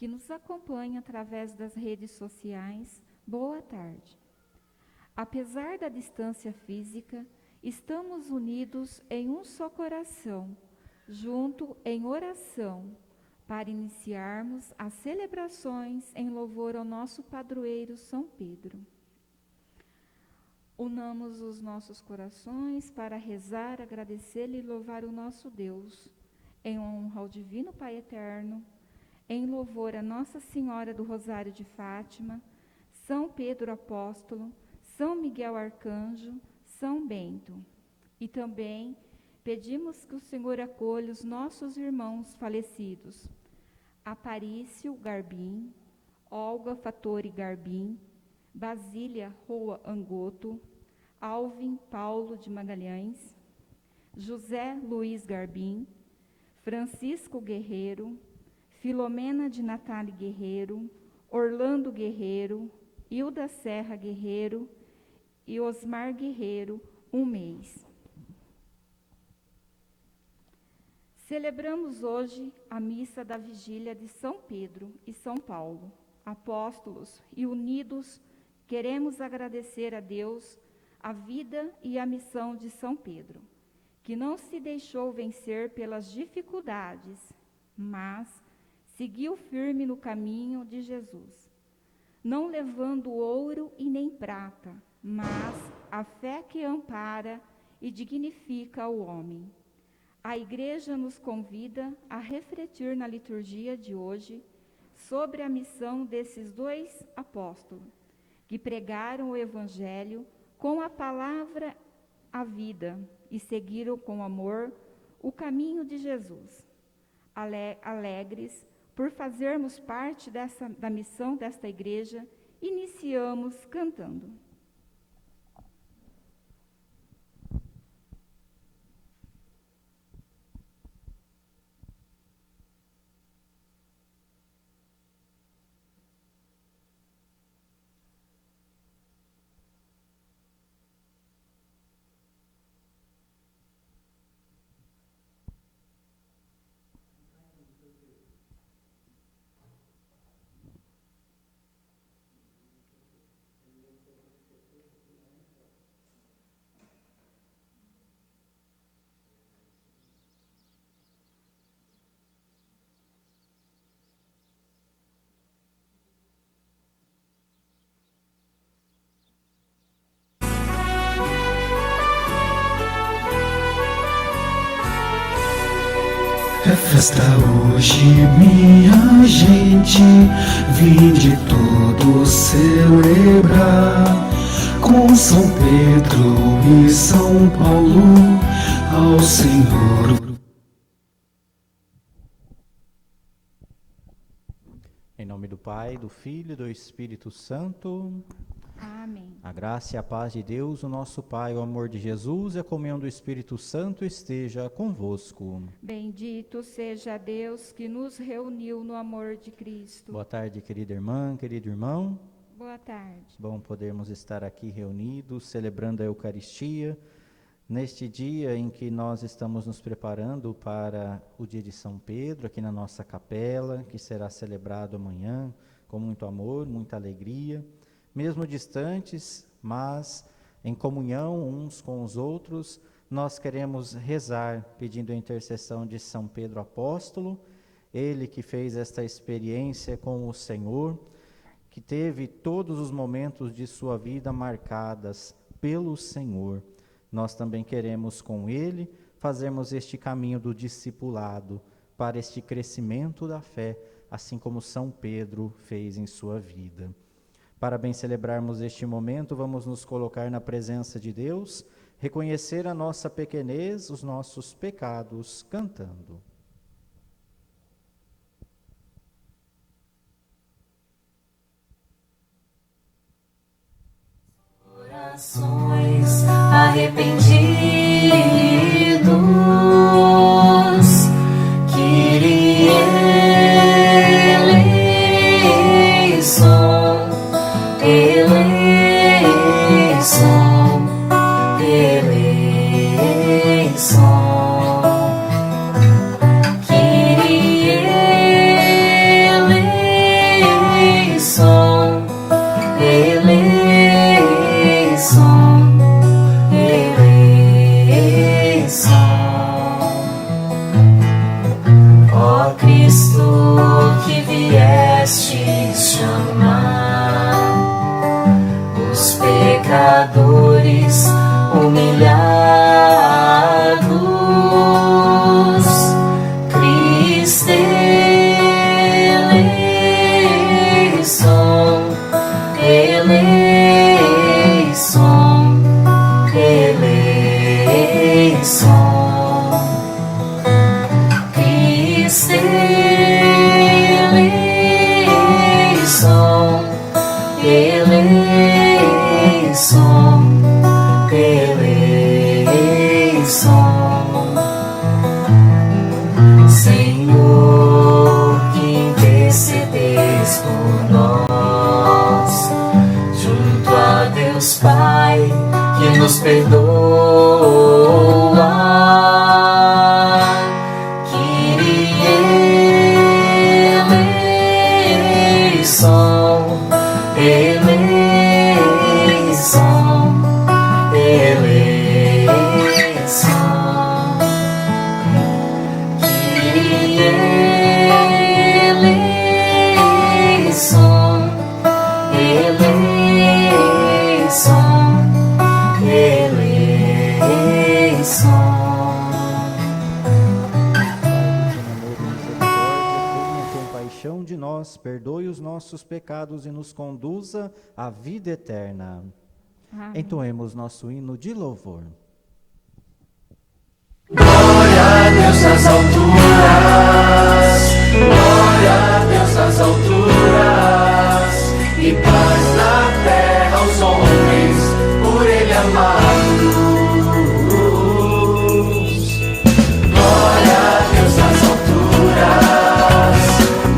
que nos acompanha através das redes sociais, boa tarde. Apesar da distância física, estamos unidos em um só coração, junto em oração, para iniciarmos as celebrações em louvor ao nosso padroeiro São Pedro. Unamos os nossos corações para rezar, agradecer e louvar o nosso Deus, em honra ao Divino Pai Eterno, em louvor a Nossa Senhora do Rosário de Fátima, São Pedro Apóstolo, São Miguel Arcanjo, São Bento. E também pedimos que o Senhor acolha os nossos irmãos falecidos, Aparício Garbim, Olga Fattori Garbim, Basília Roa Angoto, Alvin Paulo de Magalhães, José Luiz Garbim, Francisco Guerreiro, Filomena de Natale Guerreiro, Orlando Guerreiro, Hilda Serra Guerreiro e Osmar Guerreiro, um mês. Celebramos hoje a missa da vigília de São Pedro e São Paulo, apóstolos, e unidos queremos agradecer a Deus a vida e a missão de São Pedro, que não se deixou vencer pelas dificuldades, mas seguiu firme no caminho de Jesus, não levando ouro e nem prata, mas a fé que ampara e dignifica o homem. A Igreja nos convida a refletir na liturgia de hoje sobre a missão desses dois apóstolos, que pregaram o Evangelho com a palavra a vida e seguiram com amor o caminho de Jesus. Alegres por fazermos parte da missão desta Igreja, iniciamos cantando. É festa hoje, minha gente, vinde todos celebrar com São Pedro e São Paulo ao Senhor. Em nome do Pai, do Filho e do Espírito Santo. Amém. A graça e a paz de Deus, o nosso Pai, o amor de Jesus e a comunhão do Espírito Santo esteja convosco. Bendito seja Deus que nos reuniu no amor de Cristo. Boa tarde, querida irmã, querido irmão. Boa tarde. Bom podermos estar aqui reunidos, celebrando a Eucaristia, neste dia em que nós estamos nos preparando para o dia de São Pedro, aqui na nossa capela, que será celebrado amanhã, com muito amor, muita alegria. Mesmo distantes, mas em comunhão uns com os outros, nós queremos rezar pedindo a intercessão de São Pedro Apóstolo, ele que fez esta experiência com o Senhor, que teve todos os momentos de sua vida marcadas pelo Senhor. Nós também queremos com ele fazermos este caminho do discipulado para este crescimento da fé, assim como São Pedro fez em sua vida. Para bem celebrarmos este momento, vamos nos colocar na presença de Deus, reconhecer a nossa pequenez, os nossos pecados, cantando. Corações arrependidos, Kyrie eleison, eleison, eleison, Kyrie eleison. pecadores humilhados, Cristo eleison, eleison, eleison, Cristo eleison, eleison, eleição. Senhor, que intercedes por nós, junto a Deus Pai, que nos perdoa. Kyrie eleison, eleição, eleição, Kyrie eleison, eleição, eleição. Tenha compaixão de nós, perdoe os nossos pecados e nos conduza à vida eterna. Amém. Entoemos nosso hino de louvor. Glória a Deus nas alturas, glória a Deus nas alturas, e paz na terra aos homens, por Ele amados. Glória a Deus nas alturas,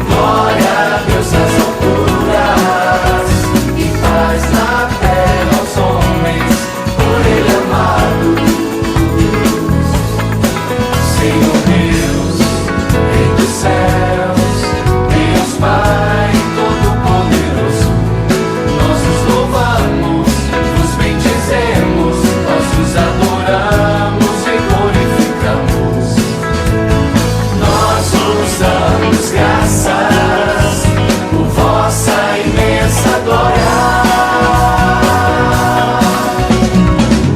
glória a Deus nas alturas, e paz na terra aos homens, por Ele amados. Senhor Deus, Rei dos céus, Deus Pai Todo-Poderoso, nós nos louvamos, nos bendizemos, nós nos adoramos e glorificamos. Nós vos damos graças por vossa imensa glória.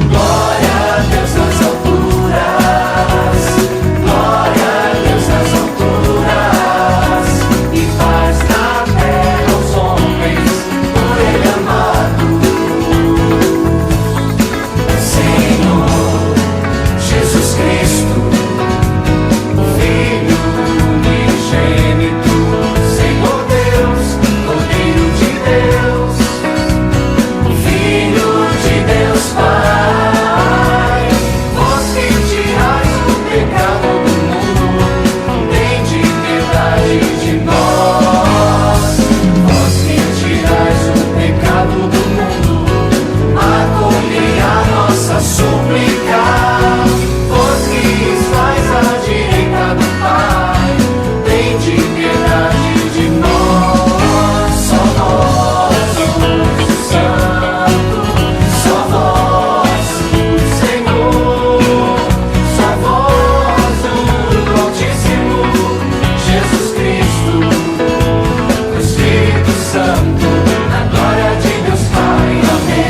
Glória a Deus nas alturas, glória a Deus nas alturas, e paz na terra aos homens, por Ele amados. Senhor Jesus Cristo, Filho unigênito, Senhor Deus, Cordeiro de Deus, Filho de Deus Pai, vós que tirais o pecado do mundo, tende piedade de nós. Vós que tirais o pecado do mundo, acolhei a nossa súplica. Vós que estáis à direita do Pai, tende piedade de nós. Só vós, o Santo, só vós, o Senhor, só vós, o Altíssimo, Jesus Cristo, o Espírito Santo, na glória de Deus Pai. Amém.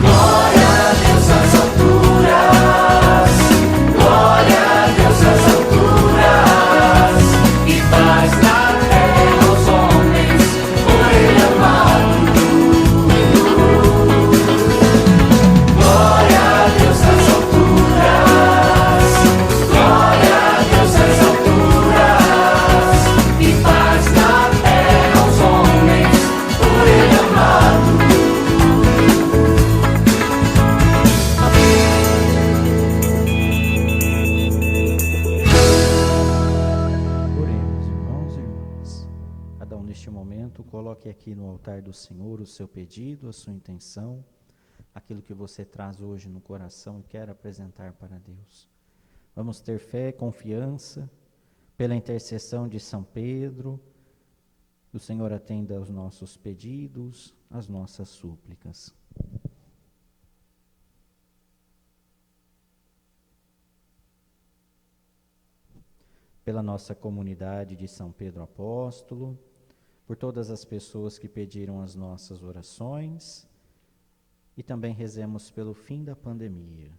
Glória a Deus nas alturas, glória a Deus nas alturas, e paz na terra aos homens, por Ele amado. Glória a Deus nas alturas, glória a Deus nas alturas, e paz na terra aos homens, por Ele amado. Oremos, irmãos e irmãs. Cada um neste momento, coloque aqui no altar do Senhor o seu pedido, a sua intenção, aquilo que você traz hoje no coração e quer apresentar para Deus. Vamos ter fé, confiança, pela intercessão de São Pedro, o Senhor atenda aos nossos pedidos, às nossas súplicas. Pela nossa comunidade de São Pedro Apóstolo, por todas as pessoas que pediram as nossas orações e também rezemos pelo fim da pandemia.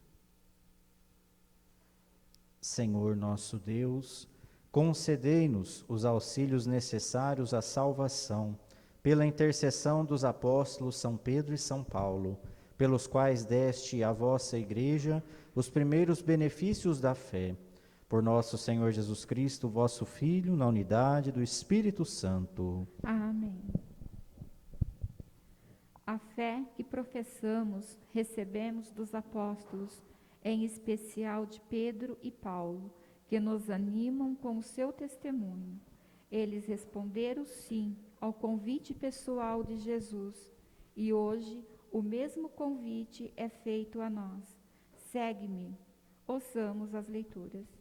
Senhor nosso Deus, concedei-nos os auxílios necessários à salvação, pela intercessão dos apóstolos São Pedro e São Paulo, pelos quais deste à vossa Igreja os primeiros benefícios da fé. Por nosso Senhor Jesus Cristo, vosso Filho, na unidade do Espírito Santo. Amém. A fé que professamos, recebemos dos apóstolos, em especial de Pedro e Paulo, que nos animam com o seu testemunho. Eles responderam sim ao convite pessoal de Jesus, e hoje o mesmo convite é feito a nós. Segue-me. Ouçamos as leituras.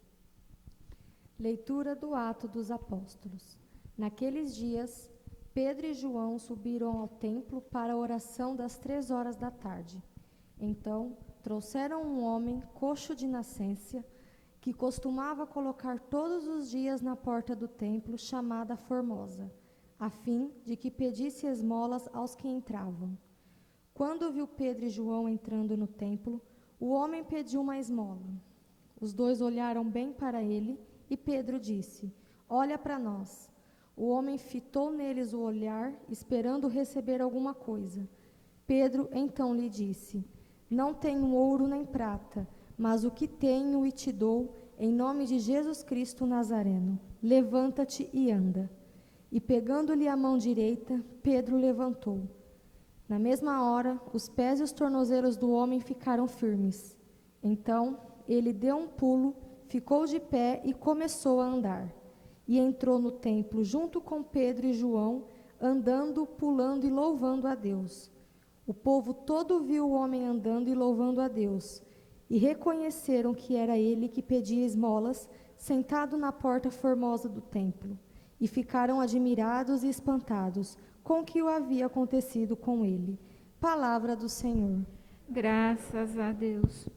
Leitura do Atos dos Apóstolos. Naqueles dias, Pedro e João subiram ao templo para a oração das 3 da tarde. Então, trouxeram um homem coxo de nascença, que costumava colocar todos os dias na porta do templo, chamada Formosa, a fim de que pedisse esmolas aos que entravam. Quando viu Pedro e João entrando no templo, o homem pediu uma esmola. Os dois olharam bem para ele, e Pedro disse: "Olha para nós." O homem fitou neles o olhar, esperando receber alguma coisa. Pedro então lhe disse: "Não tenho ouro nem prata, mas o que tenho e te dou, em nome de Jesus Cristo Nazareno. Levanta-te e anda." E pegando-lhe a mão direita, Pedro levantou. Na mesma hora, os pés e os tornozelos do homem ficaram firmes. Então, ele deu um pulo, ficou de pé e começou a andar. E entrou no templo junto com Pedro e João, andando, pulando e louvando a Deus. O povo todo viu o homem andando e louvando a Deus, e reconheceram que era ele que pedia esmolas, sentado na porta formosa do templo, e ficaram admirados e espantados com o que havia acontecido com ele. Palavra do Senhor. Graças a Deus.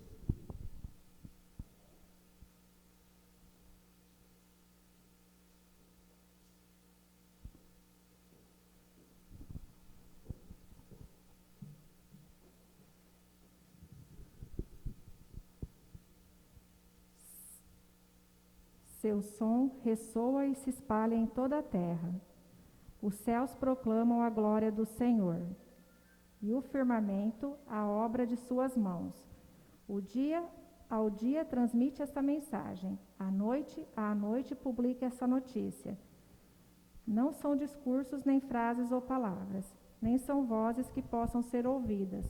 Seu som ressoa e se espalha em toda a terra. Os céus proclamam a glória do Senhor, e o firmamento a obra de suas mãos. Ao dia transmite esta mensagem, à noite publica essa notícia. Não são discursos, nem frases ou palavras, nem são vozes que possam ser ouvidas.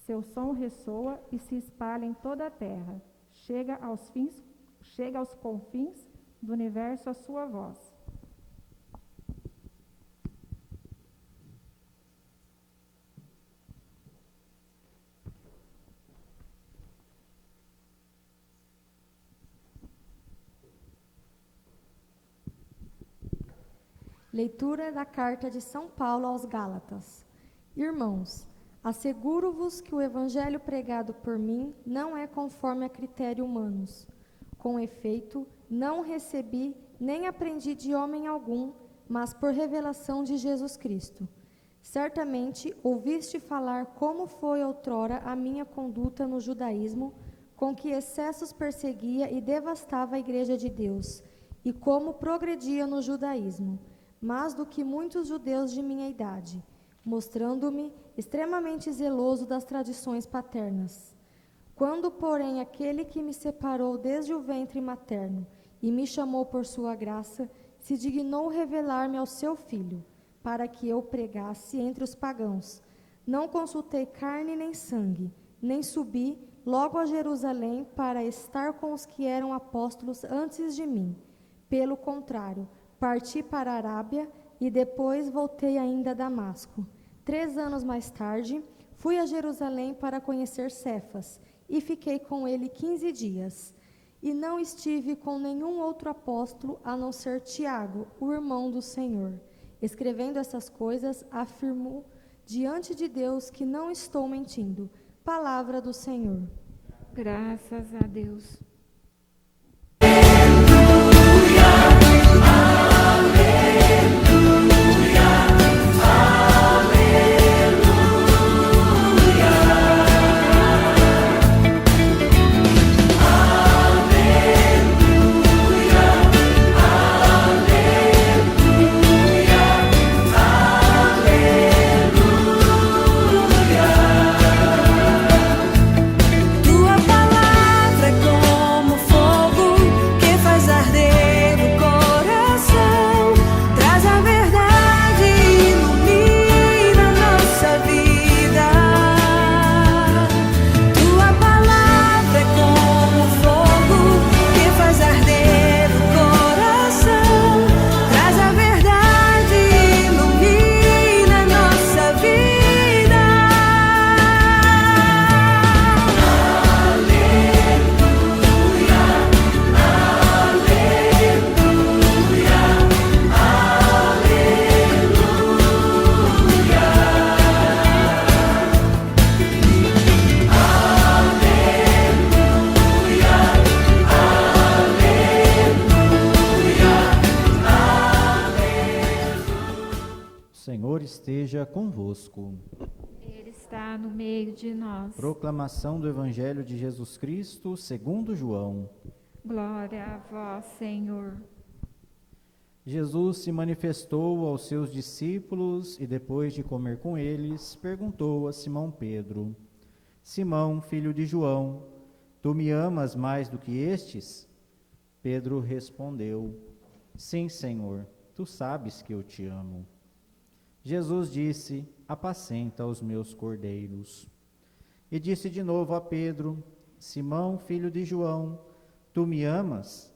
Seu som ressoa e se espalha em toda a terra. Chega aos confins do universo a sua voz. Leitura da carta de São Paulo aos Gálatas. Irmãos, asseguro-vos que o evangelho pregado por mim não é conforme a critério humanos. Com efeito, não recebi nem aprendi de homem algum, mas por revelação de Jesus Cristo. Certamente ouviste falar como foi outrora a minha conduta no judaísmo, com que excessos perseguia e devastava a igreja de Deus, e como progredia no judaísmo, mais do que muitos judeus de minha idade, mostrando-me extremamente zeloso das tradições paternas. Quando, porém, aquele que me separou desde o ventre materno e me chamou por sua graça, se dignou revelar-me ao seu Filho, para que eu pregasse entre os pagãos, não consultei carne nem sangue, nem subi logo a Jerusalém para estar com os que eram apóstolos antes de mim. Pelo contrário, parti para a Arábia e depois voltei ainda a Damasco. 3 anos mais tarde, fui a Jerusalém para conhecer Cefas e fiquei com ele 15 dias. E não estive com nenhum outro apóstolo a não ser Tiago, o irmão do Senhor. Escrevendo essas coisas, afirmo diante de Deus que não estou mentindo. Palavra do Senhor. Graças a Deus. Aleluia. Senhor esteja convosco. Ele está no meio de nós. Proclamação do Evangelho de Jesus Cristo segundo João. Glória a vós, Senhor. Jesus se manifestou aos seus discípulos e, depois de comer com eles, perguntou a Simão Pedro: Simão, filho de João, tu me amas mais do que estes? Pedro respondeu: Sim, Senhor, tu sabes que eu te amo. Jesus disse: Apacenta os meus cordeiros. E disse de novo a Pedro: Simão, filho de João, tu me amas?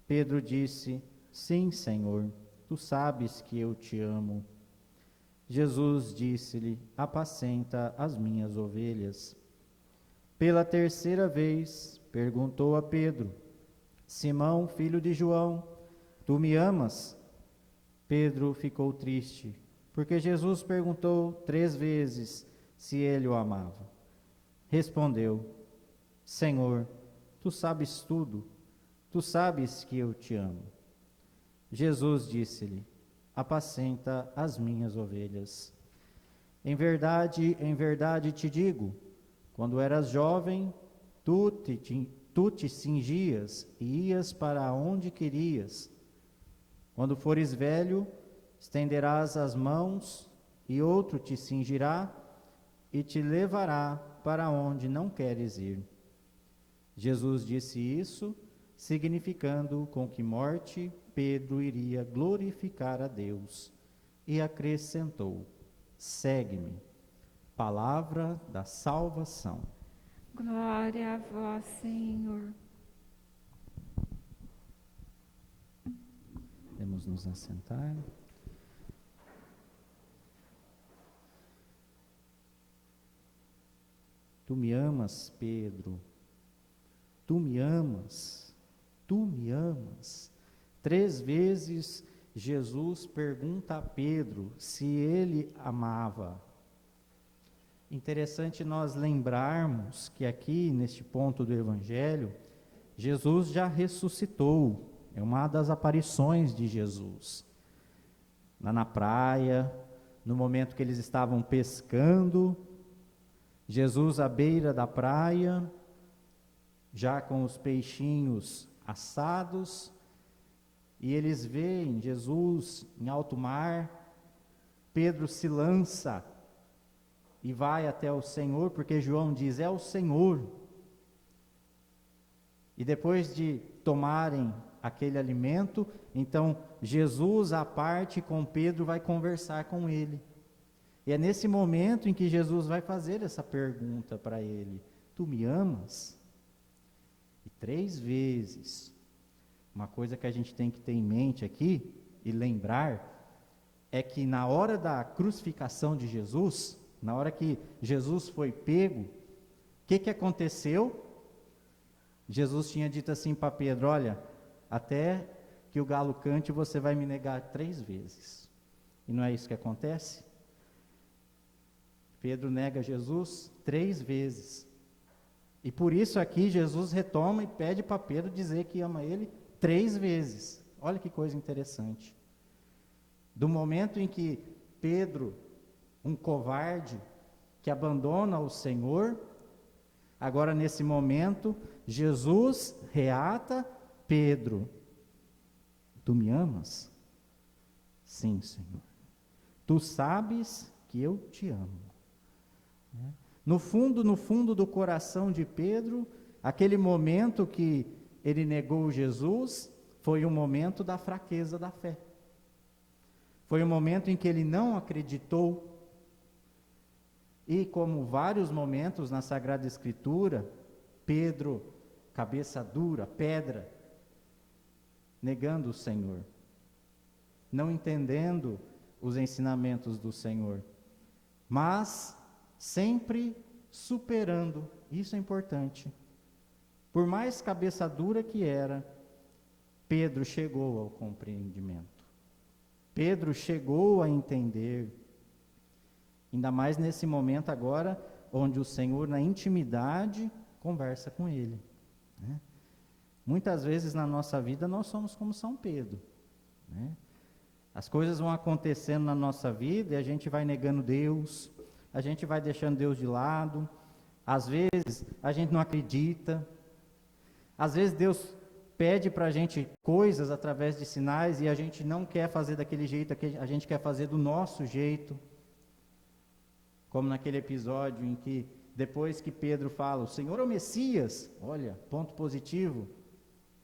Pedro disse: Sim, Senhor, tu sabes que eu te amo. Jesus disse-lhe: Apacenta as minhas ovelhas. Pela terceira vez, perguntou a Pedro: Simão, filho de João, tu me amas? Pedro ficou triste, porque Jesus perguntou 3 vezes se ele o amava. Respondeu: Senhor, tu sabes tudo, tu sabes que eu te amo. Jesus disse-lhe: Apacenta as minhas ovelhas. Em verdade te digo, quando eras jovem, tu te cingias e ias para onde querias. Quando fores velho, estenderás as mãos e outro te cingirá e te levará para onde não queres ir. Jesus disse isso, significando com que morte Pedro iria glorificar a Deus, e acrescentou: Segue-me. Palavra da salvação. Glória a vós, Senhor. Vamos nos assentar. Tu me amas, Pedro. Tu me amas. Tu me amas. 3 vezes Jesus pergunta a Pedro se ele amava. Interessante nós lembrarmos que aqui, neste ponto do Evangelho, Jesus já ressuscitou. É uma das aparições de Jesus. Lá na praia, no momento que eles estavam pescando, Jesus à beira da praia, já com os peixinhos assados, e eles veem Jesus em alto mar. Pedro se lança e vai até o Senhor, porque João diz: é o Senhor. E depois de tomarem aquele alimento, então Jesus à parte com Pedro vai conversar com ele. E é nesse momento em que Jesus vai fazer essa pergunta para ele: tu me amas? E 3 vezes. Uma coisa que a gente tem que ter em mente aqui e lembrar é que na hora da crucificação de Jesus, na hora que Jesus foi pego, o que aconteceu? Jesus tinha dito assim para Pedro: olha, até que o galo cante você vai me negar 3 vezes. E não é isso que acontece? Pedro nega Jesus 3 vezes. E por isso aqui Jesus retoma e pede para Pedro dizer que ama ele 3 vezes. Olha que coisa interessante. Do momento em que Pedro, um covarde, que abandona o Senhor, agora nesse momento, Jesus reata Pedro: tu me amas? Sim, Senhor. Tu sabes que eu te amo. No fundo do coração de Pedro, aquele momento que ele negou Jesus foi um momento da fraqueza da fé. Foi um momento em que ele não acreditou. E como vários momentos na Sagrada Escritura, Pedro, cabeça dura, pedra, negando o Senhor, não entendendo os ensinamentos do Senhor, mas sempre superando. Isso é importante. Por mais cabeça dura que era, Pedro chegou ao compreendimento. Pedro chegou a entender. Ainda mais nesse momento agora, onde o Senhor, na intimidade, conversa com ele. Muitas vezes na nossa vida nós somos como São Pedro. As coisas vão acontecendo na nossa vida e a gente vai negando Deus, a gente vai deixando Deus de lado. Às vezes a gente não acredita. Às vezes Deus pede para a gente coisas através de sinais e a gente não quer fazer daquele jeito, a gente quer fazer do nosso jeito. Como naquele episódio em que, depois que Pedro fala, o Senhor é o Messias, olha, ponto positivo.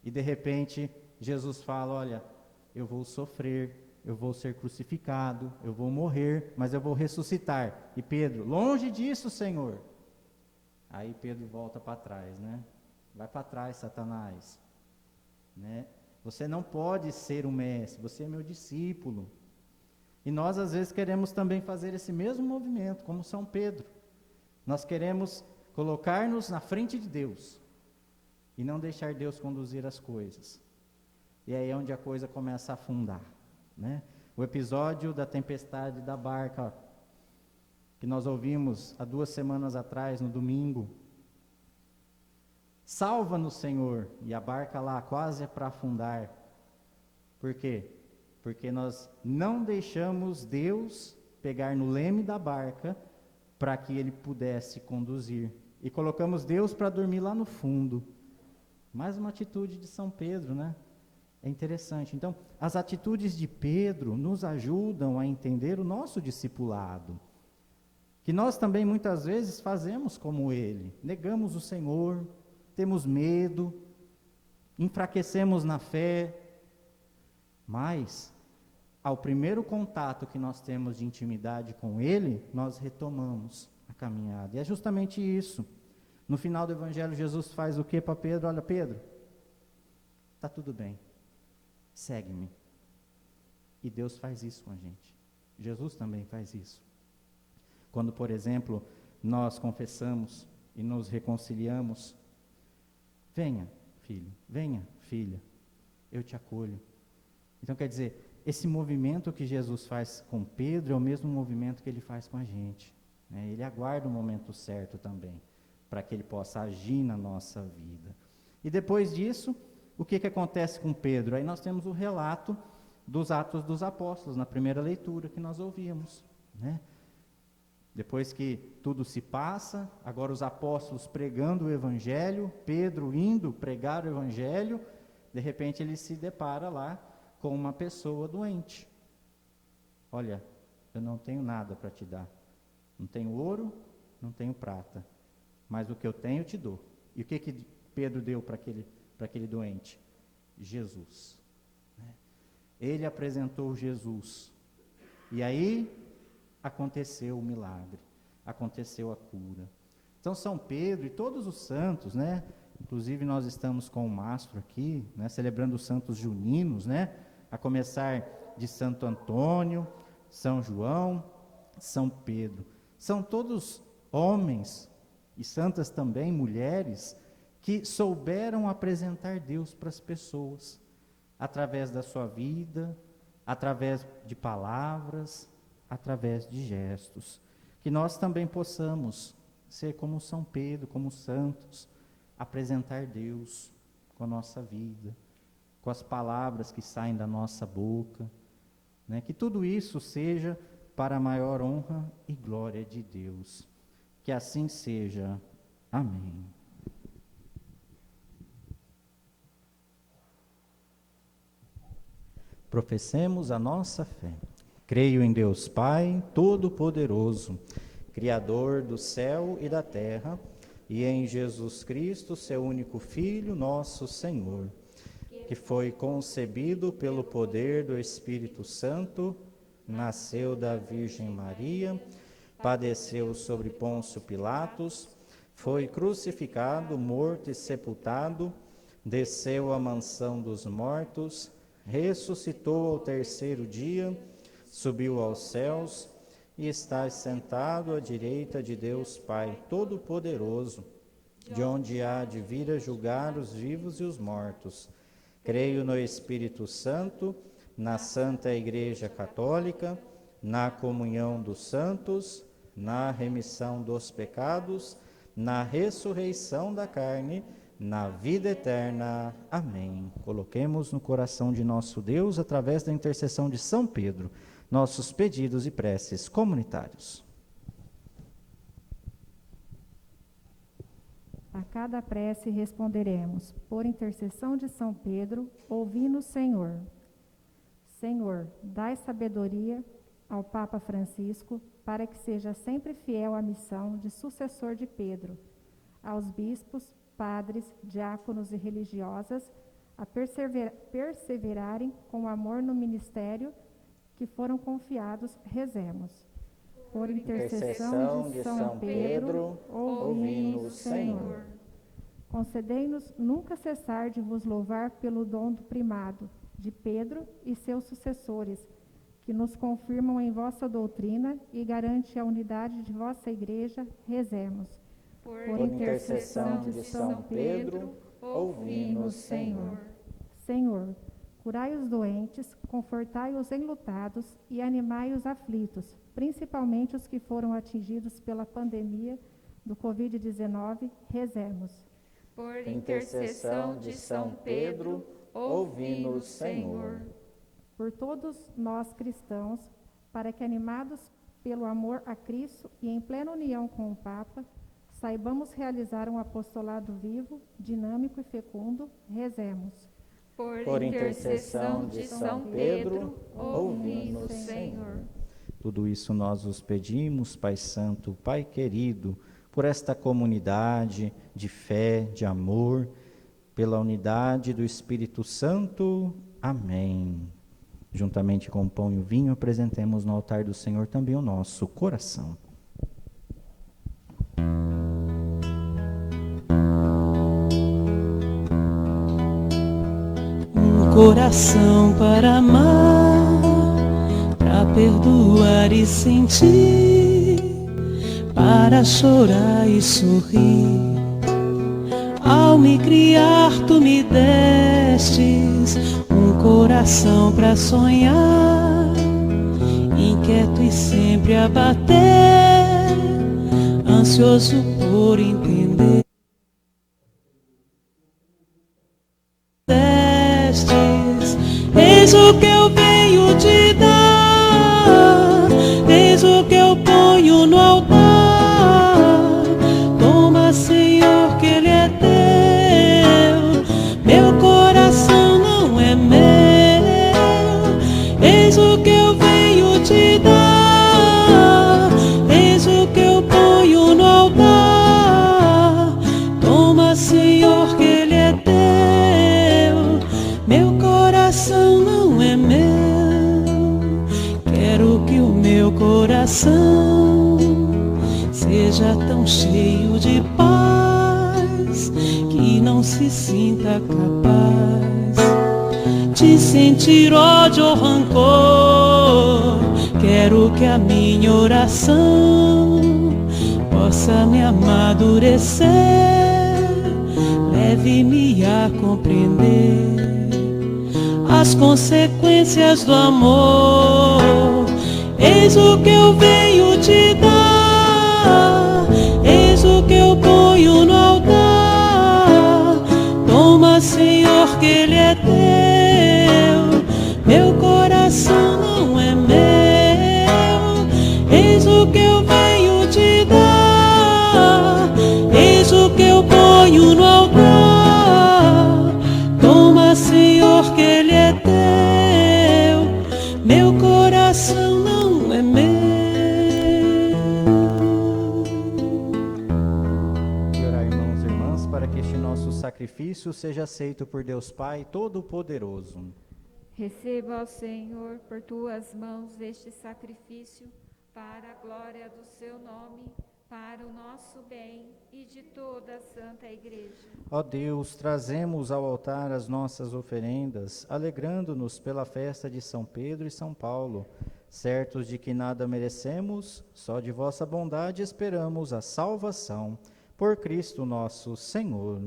E de repente Jesus fala, olha, eu vou sofrer, eu vou ser crucificado, eu vou morrer, mas eu vou ressuscitar. E Pedro, longe disso, Senhor. Aí Pedro volta para trás, né? Vai para trás, Satanás. Né? Você não pode ser um mestre, você é meu discípulo. E nós às vezes queremos também fazer esse mesmo movimento, como São Pedro. Nós queremos colocar-nos na frente de Deus e não deixar Deus conduzir as coisas. E aí é onde a coisa começa a afundar. Né? O episódio da tempestade da barca, que nós ouvimos há 2 semanas atrás, no domingo. Salva-nos, Senhor, e a barca lá quase é para afundar. Por quê? Porque nós não deixamos Deus pegar no leme da barca para que Ele pudesse conduzir. E colocamos Deus para dormir lá no fundo. Mais uma atitude de São Pedro, né? É interessante. Então, as atitudes de Pedro nos ajudam a entender o nosso discipulado. Que nós também muitas vezes fazemos como ele. Negamos o Senhor, temos medo, enfraquecemos na fé. Mas, ao primeiro contato que nós temos de intimidade com ele, nós retomamos a caminhada. E é justamente isso. No final do Evangelho, Jesus faz o que para Pedro? Olha, Pedro, está tudo bem. Segue-me. E Deus faz isso com a gente. Jesus também faz isso. Quando, por exemplo, nós confessamos e nos reconciliamos, venha, filho, venha, filha, eu te acolho. Então, quer dizer, esse movimento que Jesus faz com Pedro é o mesmo movimento que ele faz com a gente. Né? Ele aguarda o momento certo também, para que ele possa agir na nossa vida. E depois disso, o que acontece com Pedro? Aí nós temos o relato dos Atos dos Apóstolos, na primeira leitura que nós ouvimos. Né? Depois que tudo se passa, agora os apóstolos pregando o Evangelho, Pedro indo pregar o Evangelho, de repente ele se depara lá com uma pessoa doente. Olha, eu não tenho nada para te dar. Não tenho ouro, não tenho prata, mas o que eu tenho eu te dou. E o que Pedro deu para aquele doente? Jesus. Ele apresentou Jesus. E aí aconteceu o milagre, aconteceu a cura. Então São Pedro e todos os santos, né? Inclusive nós estamos com o mastro aqui, né? Celebrando os santos juninos, né? A começar de Santo Antônio, São João, São Pedro. São todos homens e santas também, mulheres, que souberam apresentar Deus para as pessoas, através da sua vida, através de palavras, através de gestos. Que nós também possamos ser como São Pedro, como santos, apresentar Deus com a nossa vida, com as palavras que saem da nossa boca, né? Que tudo isso seja para a maior honra e glória de Deus. Que assim seja. Amém. Professemos a nossa fé. Creio em Deus Pai, Todo-Poderoso, Criador do céu e da terra, e em Jesus Cristo, seu único Filho, nosso Senhor, que foi concebido pelo poder do Espírito Santo, nasceu da Virgem Maria, padeceu sobre Pôncio Pilatos, foi crucificado, morto e sepultado, desceu à mansão dos mortos, ressuscitou ao terceiro dia, subiu aos céus e está sentado à direita de Deus Pai Todo-Poderoso, de onde há de vir a julgar os vivos e os mortos. Creio no Espírito Santo, na Santa Igreja Católica, na comunhão dos santos, na remissão dos pecados, na ressurreição da carne, na vida eterna. Amém. Coloquemos no coração de nosso Deus, através da intercessão de São Pedro, nossos pedidos e preces comunitários. A cada prece responderemos, por intercessão de São Pedro, ouvi-nos, Senhor. Senhor, dai sabedoria ao Papa Francisco, para que seja sempre fiel à missão de sucessor de Pedro, aos bispos, padres, diáconos e religiosas, a perseverarem com amor no ministério que foram confiados, rezemos. Por intercessão de São Pedro, ouvi-nos, Senhor. Concedei-nos nunca cessar de vos louvar pelo dom do primado de Pedro e seus sucessores, que nos confirmam em vossa doutrina e garante a unidade de vossa Igreja, rezemos. Por intercessão de São Pedro, ouvi-nos, Senhor. Senhor, curai os doentes, confortai os enlutados e animai os aflitos, principalmente os que foram atingidos pela pandemia do Covid-19, rezemos. Por intercessão de São Pedro, ouvi-nos, Senhor. Por todos nós cristãos, para que, animados pelo amor a Cristo e em plena união com o Papa, saibamos realizar um apostolado vivo, dinâmico e fecundo, rezemos. Por intercessão de São Pedro, ouvi-nos, Senhor. Tudo isso nós os pedimos, Pai Santo, Pai querido, por esta comunidade de fé, de amor, pela unidade do Espírito Santo. Amém. Juntamente com o pão e o vinho, apresentemos no altar do Senhor também o nosso coração. Um coração para amar, para perdoar e sentir, para chorar e sorrir. Ao me criar, tu me destes um coração para sonhar, inquieto e sempre a bater, ansioso por entender. Destes, eis o que eu venho te dar, eis o que eu ponho no altar. Toma, Senhor, que Ele é teu, meu coração não é meu. Eis o que eu venho te dar, eis o que eu ponho no altar. Toma, Senhor, que Ele é teu, meu coração não é meu. Quero que o meu coração seja tão cheio de paz que não se sinta capaz de sentir ódio ou rancor. Quero que a minha oração possa me amadurecer, leve-me a compreender as consequências do amor. Eis o que eu venho te dar, eis o que eu ponho no altar. Toma, Senhor, que Ele é teu, meu coração não é meu. Eis o que eu venho te dar, eis o que eu ponho no altar. Toma, Senhor, que Ele é teu, meu coração não é meu. E orar, irmãos e irmãs, para que este nosso sacrifício seja aceito por Deus Pai Todo-Poderoso. Receba, ó Senhor, por tuas mãos este sacrifício, para a glória do seu nome, para o nosso bem e de toda a Santa Igreja. Ó Deus, trazemos ao altar as nossas oferendas, alegrando-nos pela festa de São Pedro e São Paulo, certos de que nada merecemos, só de vossa bondade esperamos a salvação. Por Cristo nosso Senhor.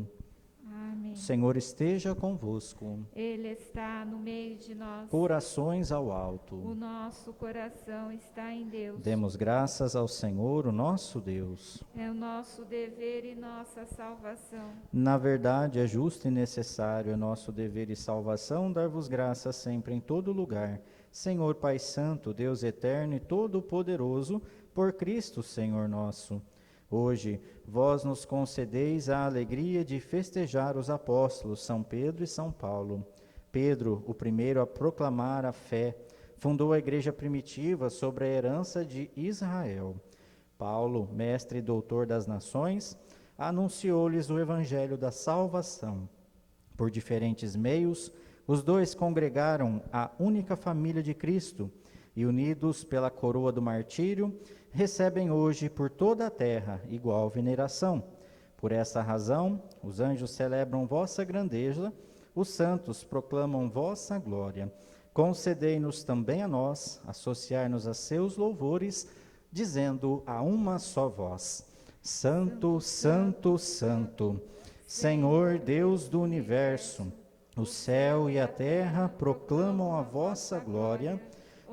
Amém. Amém. O Senhor esteja convosco. Ele está no meio de nós. Corações ao O alto. nosso coração está em Deus. Demos graças ao Senhor, o nosso Deus. É o nosso dever e nossa salvação. Na verdade, é justo e necessário, é nosso dever e salvação dar-vos graças sempre em todo lugar. Senhor Pai Santo, Deus eterno e todo-poderoso, por Cristo, Senhor nosso. Hoje, vós nos concedeis a alegria de festejar os apóstolos São Pedro e São Paulo. Pedro, o primeiro a proclamar a fé, fundou a igreja primitiva sobre a herança de Israel. Paulo, mestre e doutor das nações, anunciou-lhes o evangelho da salvação. Por diferentes meios, os dois congregaram a única família de Cristo e, unidos pela coroa do martírio, recebem hoje por toda a terra igual veneração. Por essa razão, os anjos celebram vossa grandeza, os santos proclamam vossa glória. Concedei-nos também a nós associar-nos a seus louvores, dizendo a uma só voz: Santo, Santo, Santo, Senhor Deus do universo, o céu e a terra proclamam a vossa glória.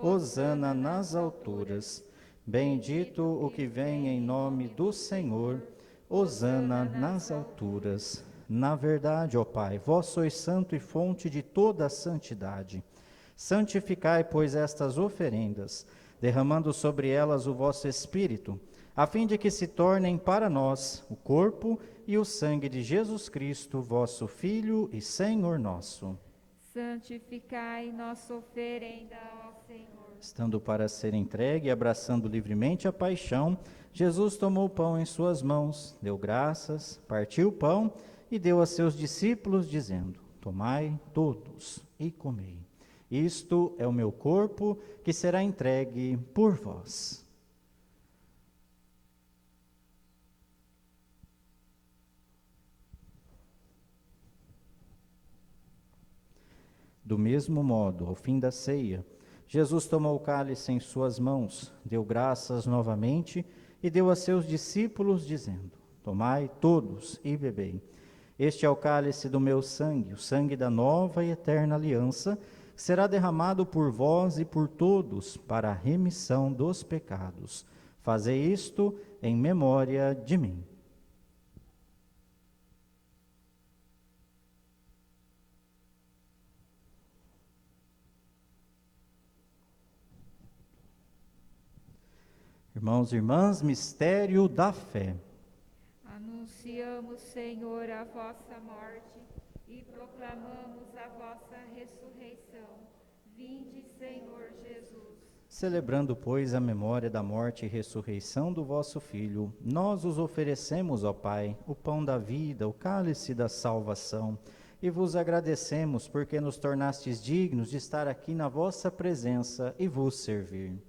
Hosana nas alturas. Bendito o que vem em nome do Senhor. Hosana nas alturas. Na verdade, ó Pai, vós sois santo e fonte de toda a santidade. Santificai, pois, estas oferendas, derramando sobre elas o vosso Espírito, a fim de que se tornem para nós o corpo e o sangue de Jesus Cristo, vosso Filho e Senhor nosso. Santificai nossa oferenda ao Senhor. Estando para ser entregue e abraçando livremente a paixão, Jesus tomou o pão em suas mãos, deu graças, partiu o pão e deu a seus discípulos, dizendo: Tomai todos e comei. Isto é o meu corpo, que será entregue por vós. Do mesmo modo, ao fim da ceia, Jesus tomou o cálice em suas mãos, deu graças novamente e deu a seus discípulos, dizendo: Tomai todos e bebei. Este é o cálice do meu sangue, o sangue da nova e eterna aliança, que será derramado por vós e por todos para a remissão dos pecados. Fazei isto em memória de mim. Irmãos e irmãs, mistério da fé. Anunciamos, Senhor, a vossa morte e proclamamos a vossa ressurreição. Vinde, Senhor Jesus. Celebrando, pois, a memória da morte e ressurreição do vosso Filho, nós os oferecemos, ó Pai, o pão da vida, o cálice da salvação, e vos agradecemos porque nos tornastes dignos de estar aqui na vossa presença e vos servir.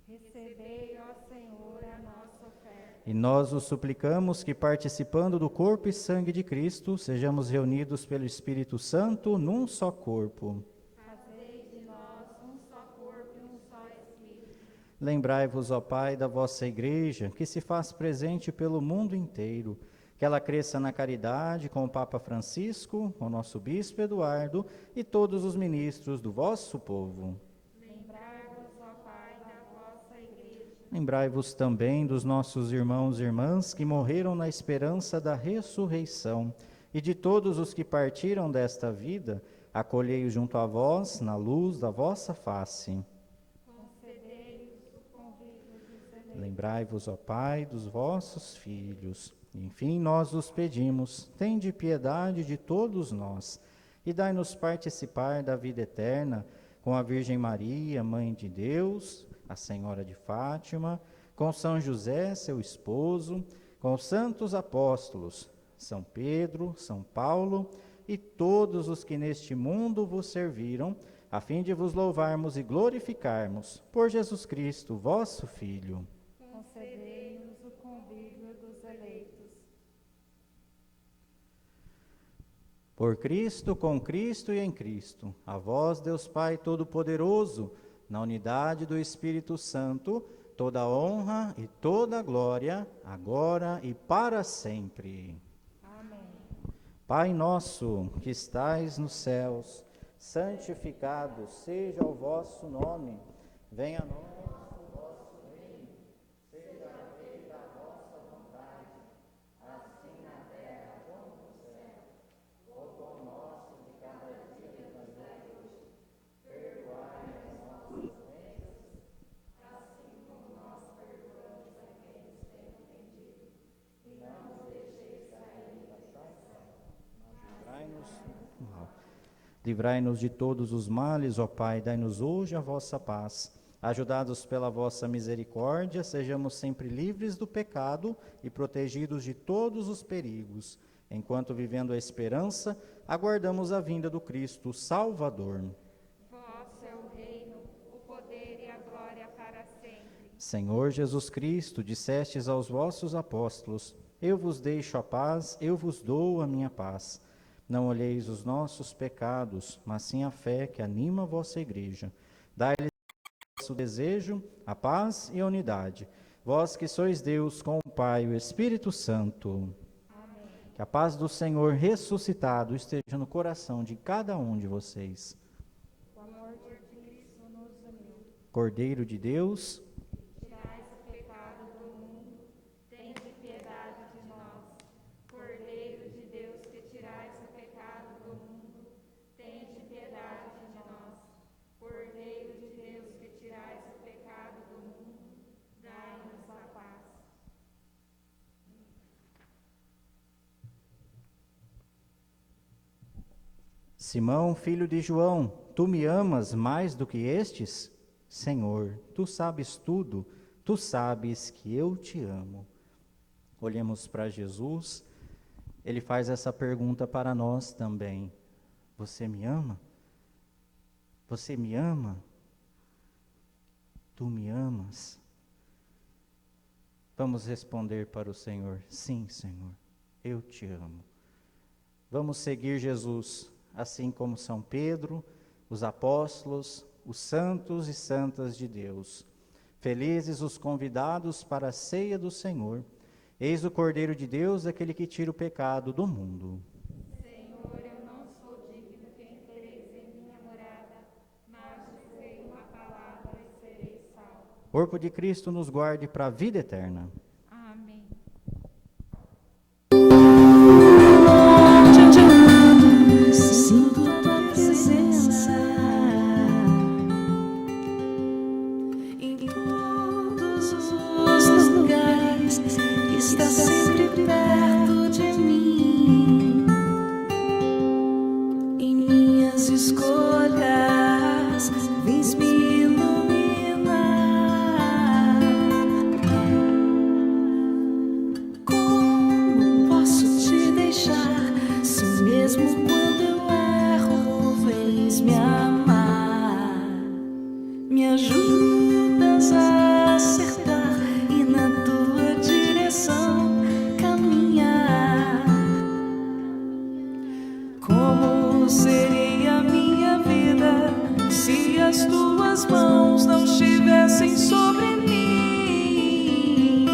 Recebei, ó Senhor, a nossa oferta. E nós os suplicamos que, participando do corpo e sangue de Cristo, sejamos reunidos pelo Espírito Santo num só corpo. Fazei de nós um só corpo e um só Espírito. Lembrai-vos, ó Pai, da vossa Igreja, que se faz presente pelo mundo inteiro, que ela cresça na caridade com o Papa Francisco, com o nosso Bispo Eduardo e todos os ministros do vosso povo. Lembrai-vos, ó Pai, da vossa Igreja. Lembrai-vos também dos nossos irmãos e irmãs que morreram na esperança da ressurreição e de todos os que partiram desta vida, acolhei-os junto a vós na luz da vossa face. Concedei-lhes o convívio dos eleitos. Lembrai-vos, ó Pai, dos vossos filhos. Enfim, nós os pedimos, tende piedade de todos nós e dai-nos participar da vida eterna com a Virgem Maria, Mãe de Deus, a Senhora de Fátima, com São José, seu esposo, com os santos apóstolos, São Pedro, São Paulo e todos os que neste mundo vos serviram, a fim de vos louvarmos e glorificarmos por Jesus Cristo, vosso Filho. Concedei-nos o convívio dos eleitos. Por Cristo, com Cristo e em Cristo, a vós, Deus Pai Todo-Poderoso, na unidade do Espírito Santo, toda a honra e toda a glória, agora e para sempre. Amém. Pai nosso que estais nos céus, santificado seja o vosso nome. Venha a nós o vosso reino. Seja feita a vossa vontade, assim na terra como no céu. O pão nosso de cada dia nos dai hoje. Perdoai as nossas ofensas, assim como nós perdoamos a quem nos tem ofendido. E não nos deixeis cair em tentação, mas livrai-nos de todos os males, ó Pai, dai-nos hoje a vossa paz. Ajudados pela vossa misericórdia, sejamos sempre livres do pecado e protegidos de todos os perigos, enquanto, vivendo a esperança, aguardamos a vinda do Cristo Salvador. Vosso é o reino, o poder e a glória para sempre. Senhor Jesus Cristo, dissestes aos vossos apóstolos: eu vos deixo a paz, eu vos dou a minha paz. Não olheis os nossos pecados, mas sim a fé que anima a vossa igreja. Dai-lhes o vosso desejo, a paz e a unidade. Vós que sois Deus com o Pai e o Espírito Santo. Amém. Que a paz do Senhor ressuscitado esteja no coração de cada um de vocês. O amor de Cristo nos uniu. Cordeiro de Deus, Tirais o pecado do mundo, tende piedade de nós. Cordeiro de Deus, que tirais o pecado do mundo, tende piedade de nós. Cordeiro de Deus, que tirais o pecado do mundo, dai-nos a paz. Simão, filho de João, tu me amas mais do que estes? Senhor, tu sabes tudo, tu sabes que eu te amo. Olhemos para Jesus, ele faz essa pergunta para nós também. Você me ama? Você me ama? Tu me amas? Vamos responder para o Senhor: sim, Senhor, eu te amo. Vamos seguir Jesus, assim como São Pedro, os apóstolos, os santos e santas de Deus. Felizes os convidados para a ceia do Senhor. Eis o Cordeiro de Deus, aquele que tira o pecado do mundo. Senhor, eu não sou digno que entreis em minha morada, mas dizei uma palavra e serei salvo. Corpo de Cristo nos guarde para a vida eterna. Amém. Sinto tua presença em todos os lugares, está sempre perto de mim. Em minhas escolhas, vens me iluminar. Como posso te deixar, se mesmo quando eu erro, vens me amar? Me ajudas a acertar e na tua direção caminhar. Como seria minha vida se as tuas mãos não estivessem sobre mim?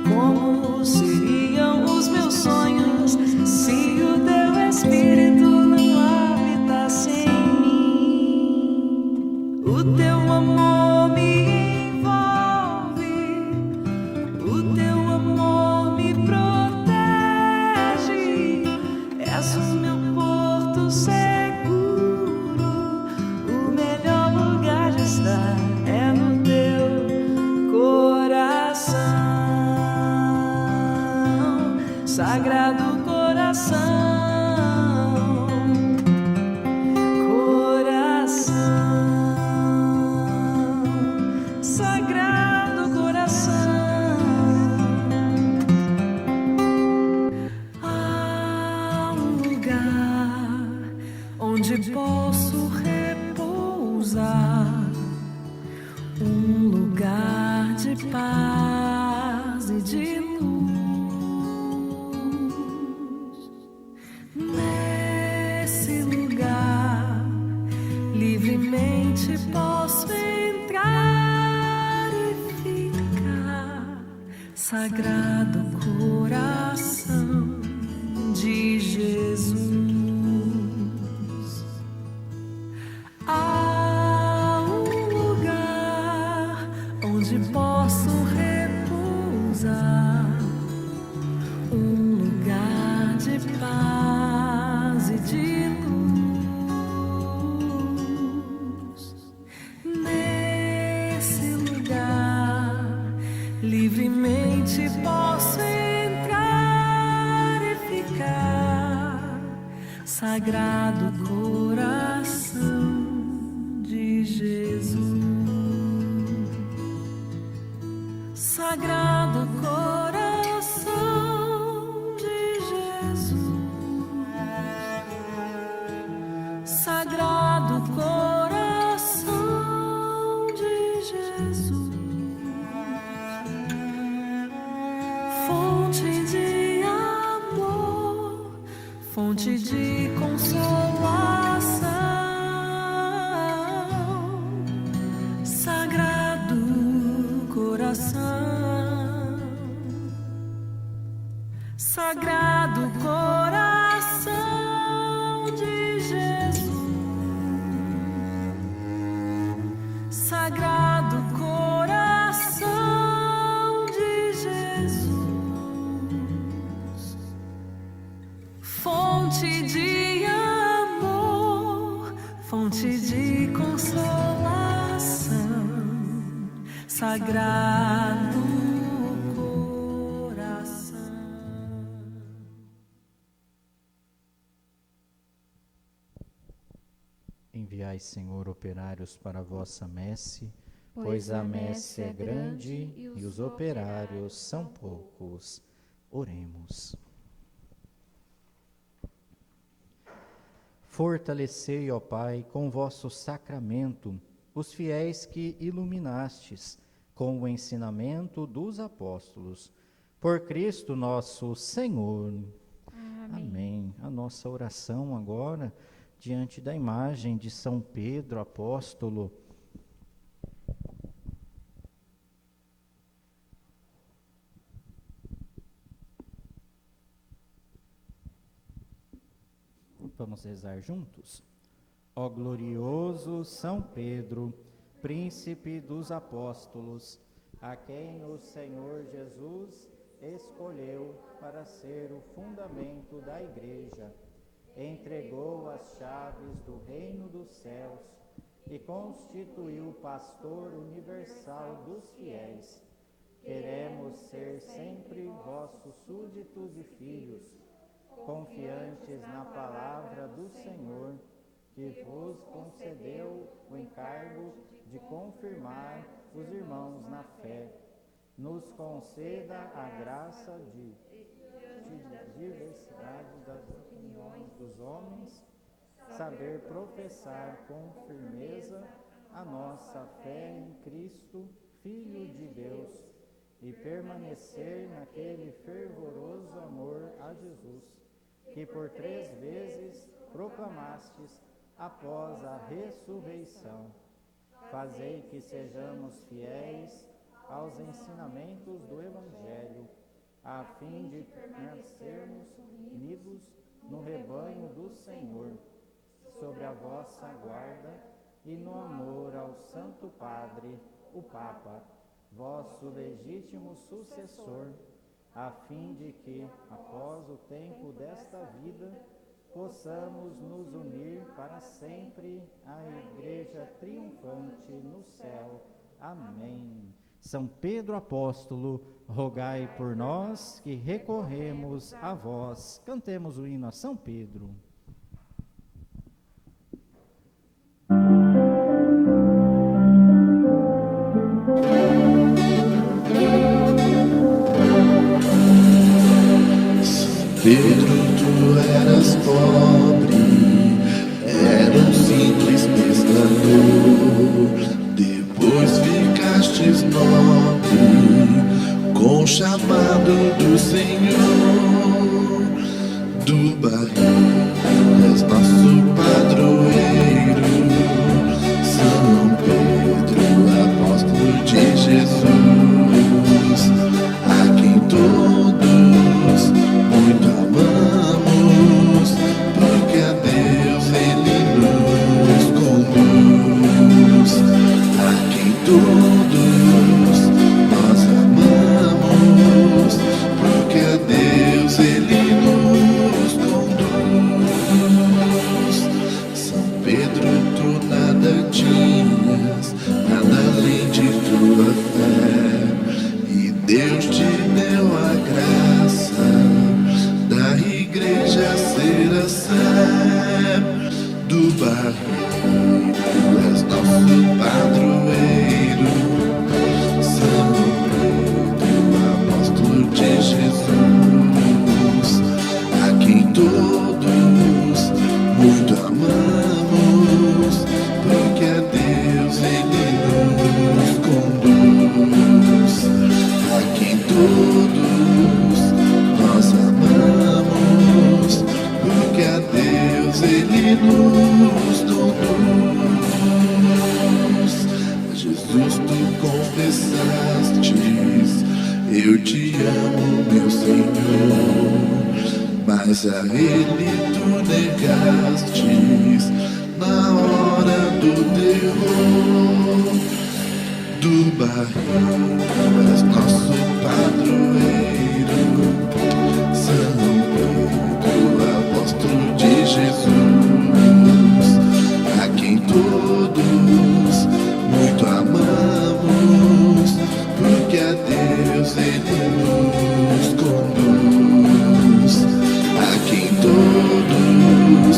Como seriam os meus sonhos se o teu Espírito não habitasse em mim? O teu amor me envolve, o teu amor me protege. És o meu porto seguro, o melhor lugar de estar é no teu coração, Sagrado Coração, coração, Sagrado Coração. Há um lugar onde posso repousar, um lugar de paz e de luz. Nesse lugar, livremente posso entrar e ficar. Sagrado Coração de Jesus. a um lugar de paz e de luz. Nesse lugar, livremente posso entrar e ficar. Sagrado coração de Jesus. Sagrado coração de Jesus, Sagrado coração de Jesus, fonte de amor, fonte de consolação, Sagrado coração. Sagrado coração de Jesus, Sagrado coração de Jesus, fonte de amor, fonte de consolação, Sagrado Enviai, Senhor, operários para a vossa messe, pois a messe é grande e os operários são poucos. Oremos. Fortalecei, ó Pai, com vosso sacramento, os fiéis que iluminastes com o ensinamento dos apóstolos. Por Cristo nosso Senhor. Amém. Amém. A nossa oração agora, diante da imagem de São Pedro, apóstolo. Vamos rezar juntos? Ó glorioso São Pedro, príncipe dos apóstolos, a quem o Senhor Jesus escolheu para ser o fundamento da Igreja, entregou as chaves do reino dos céus e constituiu pastor universal dos fiéis. Queremos ser sempre vossos súditos e filhos, confiantes na palavra do Senhor, que vos concedeu o encargo de confirmar os irmãos na fé. Nos conceda a graça de diversidade das opiniões dos homens, saber professar com firmeza a nossa fé em Cristo, Filho de Deus, e permanecer naquele fervoroso amor a Jesus, que por 3 vezes proclamastes após a ressurreição. Fazei que sejamos fiéis aos ensinamentos do Evangelho, a fim de permanecermos unidos no rebanho do Senhor, sobre a vossa guarda e no amor ao Santo Padre, o Papa, vosso legítimo sucessor, a fim de que, após o tempo desta vida, possamos nos unir para sempre à Igreja triunfante no céu. Amém. São Pedro Apóstolo, rogai por nós que recorremos a vós. Cantemos o hino a São Pedro. Pedro, tu eras pobre, era um simples pescador. Depois ficastes nobre, com o chamado do Senhor. Do barril és nosso padroeiro, São Pedro, apóstolo de Jesus, a quem todos muito amamos, porque a Deus Ele nos conduz, a quem todos nós amamos, Deus te deu a graça da igreja ser a sé do barril. Tu és nosso padroeiro, São Pedro, apóstolo de Jesus, a quem todos muito amamos, porque a Deus Ele nos conduz, a quem todos nós amamos, porque a Deus Ele nos conduz. Jesus, tu confessastes, eu te amo, meu Senhor, mas a Ele tu negastes na hora do terror do barril. Tu és nosso padroeiro, São Pedro, apóstolo de Jesus, a quem todos muito amamos, porque a Deus Ele nos conduz, a quem todos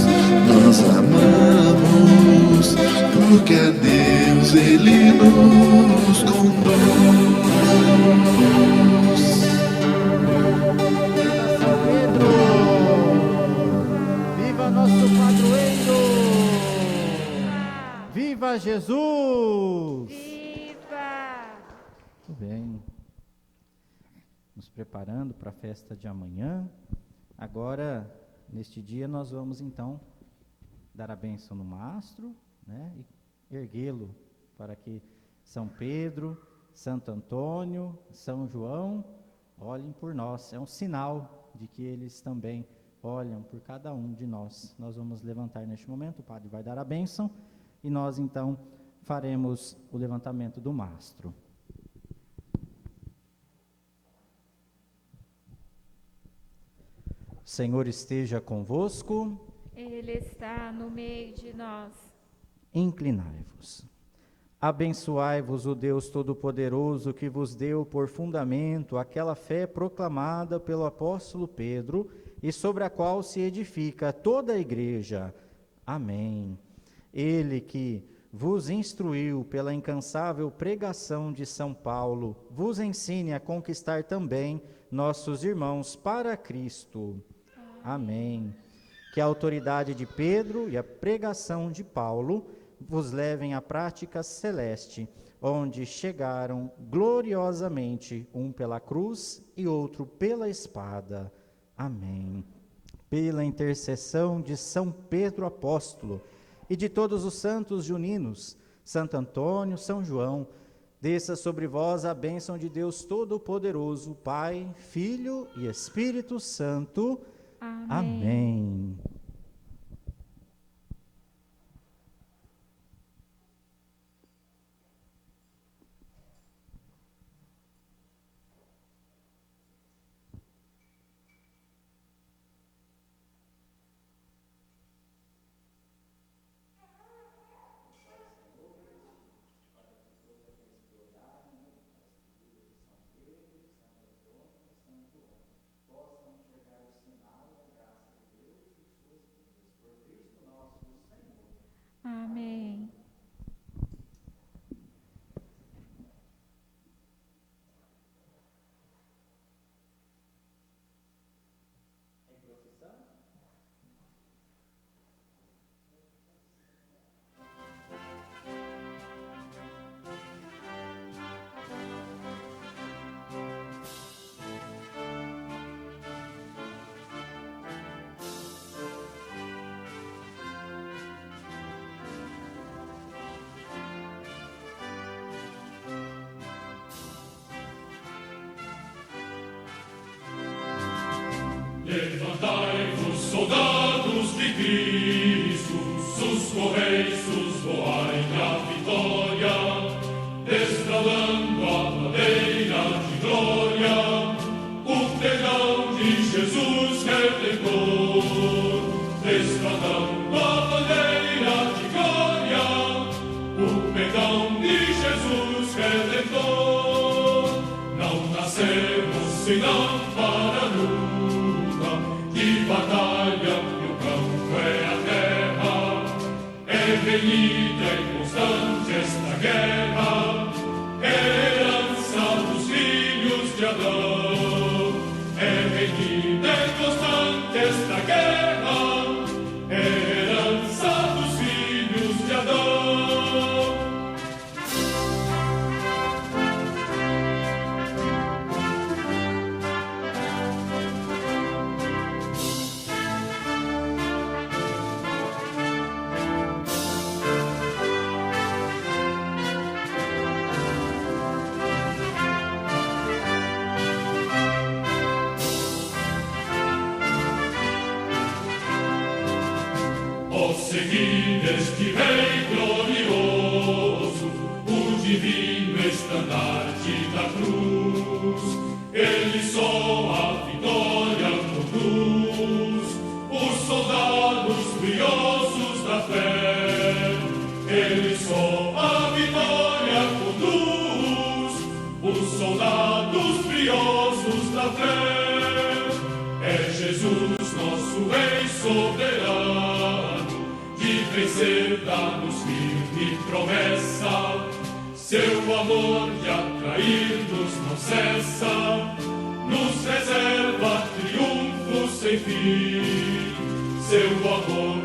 nós amamos, porque a Deus Ele nos conduz. São Pedro! Viva nosso padroeiro! Viva Jesus! Viva! Muito bem. Nos preparando para a festa de amanhã. Agora, neste dia, nós vamos então dar a bênção no mastro, né, e erguê-lo para que São Pedro, Santo Antônio, São João olhem por nós. É um sinal de que eles também olham por cada um de nós. Nós vamos levantar neste momento, o padre vai dar a bênção e nós então faremos o levantamento do mastro. O Senhor esteja convosco. Ele está no meio de nós. Inclinai-vos. Abençoai-vos o Deus Todo-Poderoso, que vos deu por fundamento aquela fé proclamada pelo apóstolo Pedro e sobre a qual se edifica toda a igreja. Amém. Ele que vos instruiu pela incansável pregação de São Paulo, vos ensine a conquistar também nossos irmãos para Cristo. Amém. Que a autoridade de Pedro e a pregação de Paulo vos levem à prática celeste, onde chegaram gloriosamente, um pela cruz e outro pela espada. Amém. Pela intercessão de São Pedro apóstolo e de todos os santos juninos, Santo Antônio, São João, desça sobre vós a bênção de Deus Todo-Poderoso, Pai, Filho e Espírito Santo. Amém. Amém. Amém. Levantai-vos, soldados de Cristo, suscorreis, voai a vitória, desbravando a bandeira de glória, o pregão de Jesus Redentor, desbravando a bandeira de glória, o pregão de Jesus Redentor, não nasceu Nascemos sem lâmpada nua, de batalha e o campo é a terra. É renhida e constante esta guerra, é herança dos filhos de Adão. É renhida e constante esta guerra, é herança dos filhos de Adão. Ó, seguir este Rei glorioso, o divino estandarte da cruz. Ele só a vitória conduz, os soldados briosos da fé. Ele só a vitória conduz, os soldados briosos da fé. É Jesus, nosso Rei soberano, de vencer dá-nos firme promessa. Seu amor de atrair-nos não cessa, nos reserva triunfo sem fim. Seu amor